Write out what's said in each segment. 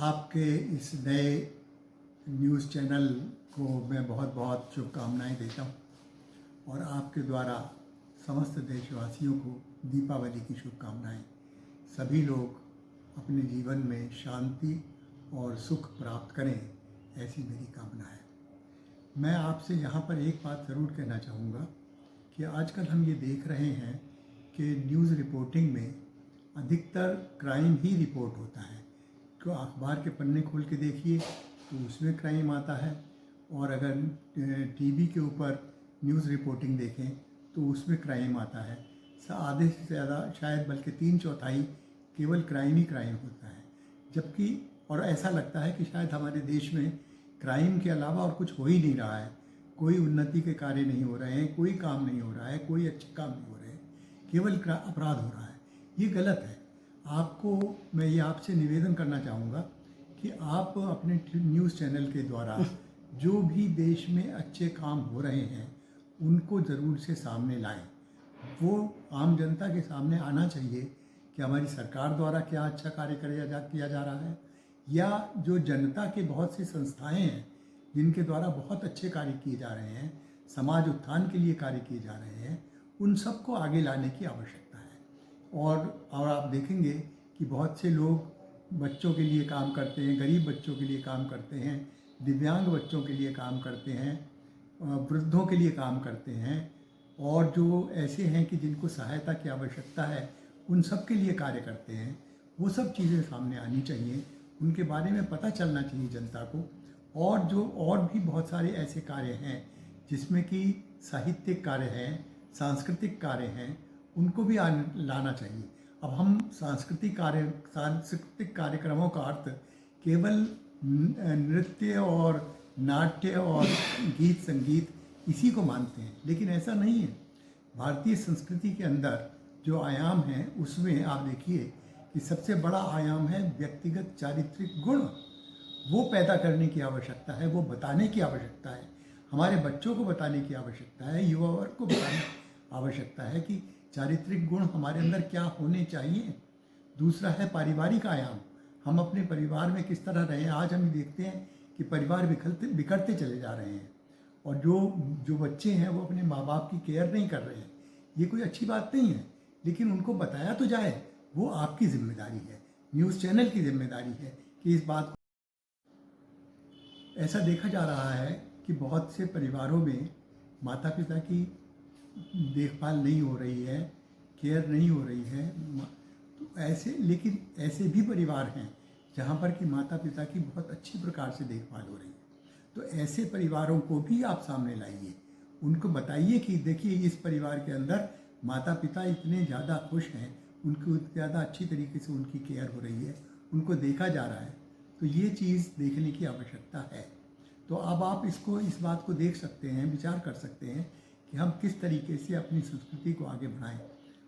आपके इस नए न्यूज़ चैनल को मैं बहुत बहुत शुभकामनाएं देता हूं और आपके द्वारा समस्त देशवासियों को दीपावली की शुभकामनाएं। सभी लोग अपने जीवन में शांति और सुख प्राप्त करें, ऐसी मेरी कामना है। मैं आपसे यहाँ पर एक बात ज़रूर कहना चाहूँगा कि आजकल हम ये देख रहे हैं कि न्यूज़ रिपोर्टिंग में अधिकतर क्राइम ही रिपोर्ट होता है। तो अखबार के पन्ने खोल के देखिए तो उसमें क्राइम आता है, और अगर टीवी के ऊपर न्यूज़ रिपोर्टिंग देखें तो उसमें क्राइम आता है। आधे से ज़्यादा, शायद बल्कि 3/4 केवल क्राइम ही क्राइम होता है। जबकि और ऐसा लगता है कि शायद हमारे देश में क्राइम के अलावा और कुछ हो ही नहीं रहा है, कोई उन्नति के कार्य नहीं हो रहे हैं, कोई काम नहीं हो रहा है, कोई अच्छे काम नहीं हो रहे हैं, केवल अपराध हो रहा है। ये गलत है। आपको मैं ये आपसे निवेदन करना चाहूँगा कि आप अपने न्यूज़ चैनल के द्वारा जो भी देश में अच्छे काम हो रहे हैं उनको ज़रूर से सामने लाएं। वो आम जनता के सामने आना चाहिए कि हमारी सरकार द्वारा क्या अच्छा कार्य किया जा रहा है, या जो जनता के बहुत सी संस्थाएं हैं जिनके द्वारा बहुत अच्छे कार्य किए जा रहे हैं, समाज उत्थान के लिए कार्य किए जा रहे हैं, उन सबको आगे लाने की आवश्यकता है। और आप देखेंगे कि बहुत से लोग बच्चों के लिए काम करते हैं, गरीब बच्चों के लिए काम करते हैं, दिव्यांग बच्चों के लिए काम करते हैं, वृद्धों के लिए काम करते हैं, और जो ऐसे हैं कि जिनको सहायता की आवश्यकता है उन सब के लिए कार्य करते हैं। वो सब चीज़ें सामने आनी चाहिए, उनके बारे में पता चलना चाहिए जनता को। और भी बहुत सारे ऐसे कार्य हैं जिसमें कि साहित्यिक कार्य हैं, सांस्कृतिक कार्य हैं, उनको भी लाना चाहिए। अब हम सांस्कृतिक कार्यक्रमों का अर्थ केवल नृत्य और नाट्य और गीत संगीत इसी को मानते हैं, लेकिन ऐसा नहीं है। भारतीय संस्कृति के अंदर जो आयाम है उसमें आप देखिए कि सबसे बड़ा आयाम है व्यक्तिगत चारित्रिक गुण। वो पैदा करने की आवश्यकता है, वो बताने की आवश्यकता है, हमारे बच्चों को बताने की आवश्यकता है, युवा वर्ग को बताने की आवश्यकता है कि चारित्रिक गुण हमारे अंदर क्या होने चाहिए। दूसरा है पारिवारिक आयाम, हम अपने परिवार में किस तरह रहें। आज हम देखते हैं कि परिवार बिखरते चले जा रहे हैं, और जो बच्चे हैं वो अपने माँ बाप की केयर नहीं कर रहे हैं। ये कोई अच्छी बात नहीं है, लेकिन उनको बताया तो जाए। वो आपकी जिम्मेदारी है, न्यूज़ चैनल की जिम्मेदारी है कि इस बात को। ऐसा देखा जा रहा है कि बहुत से परिवारों में माता पिता की देखभाल नहीं हो रही है, केयर नहीं हो रही है। तो लेकिन ऐसे भी परिवार हैं जहाँ पर कि माता पिता की बहुत अच्छी प्रकार से देखभाल हो रही है। तो ऐसे परिवारों को भी आप सामने लाइए, उनको बताइए कि देखिए इस परिवार के अंदर माता पिता इतने ज़्यादा खुश हैं, उनको ज़्यादा अच्छी तरीके से उनकी केयर हो रही है, उनको देखा जा रहा है। तो ये चीज़ देखने की आवश्यकता है। तो अब आप इस बात को देख सकते हैं, विचार कर सकते हैं कि हम किस तरीके से अपनी संस्कृति को आगे बढ़ाएं।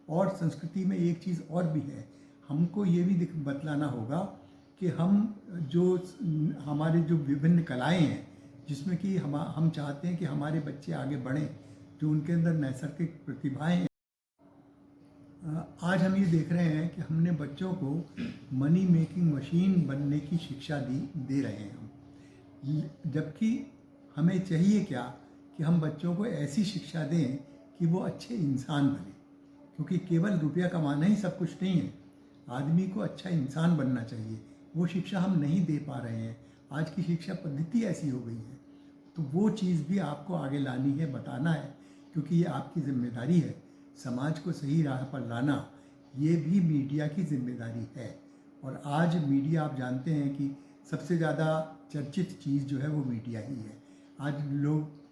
और संस्कृति में एक चीज़ और भी है, हमको ये भी बतलाना होगा कि हमारे जो विभिन्न कलाएं हैं जिसमें कि हम चाहते हैं कि हमारे बच्चे आगे बढ़ें, जो उनके अंदर नैसर्गिक प्रतिभाएं हैं। आज हम ये देख रहे हैं कि हमने बच्चों को मनी मेकिंग मशीन बनने की शिक्षा दे रहे हैं हम, जबकि हमें चाहिए क्या कि हम बच्चों को ऐसी शिक्षा दें कि वो अच्छे इंसान बने, क्योंकि केवल रुपया कमाना ही सब कुछ नहीं है। आदमी को अच्छा इंसान बनना चाहिए, वो शिक्षा हम नहीं दे पा रहे हैं। आज की शिक्षा पद्धति ऐसी हो गई है, तो वो चीज़ भी आपको आगे लानी है, बताना है, क्योंकि ये आपकी जिम्मेदारी है। समाज को सही राह पर लाना ये भी मीडिया की जिम्मेदारी है। और आज मीडिया, आप जानते हैं कि सबसे ज़्यादा चर्चित चीज़ जो है वो मीडिया ही है। आज लोग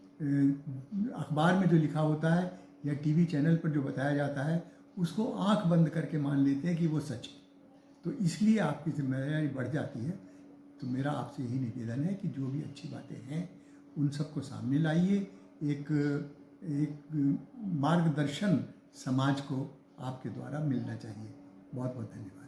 अखबार में जो लिखा होता है या टीवी चैनल पर जो बताया जाता है उसको आंख बंद करके मान लेते हैं कि वो सच है। तो इसलिए आपकी जिम्मेदारी बढ़ जाती है। तो मेरा आपसे यही निवेदन है कि जो भी अच्छी बातें हैं उन सबको सामने लाइए। एक मार्गदर्शन समाज को आपके द्वारा मिलना चाहिए। बहुत बहुत धन्यवाद।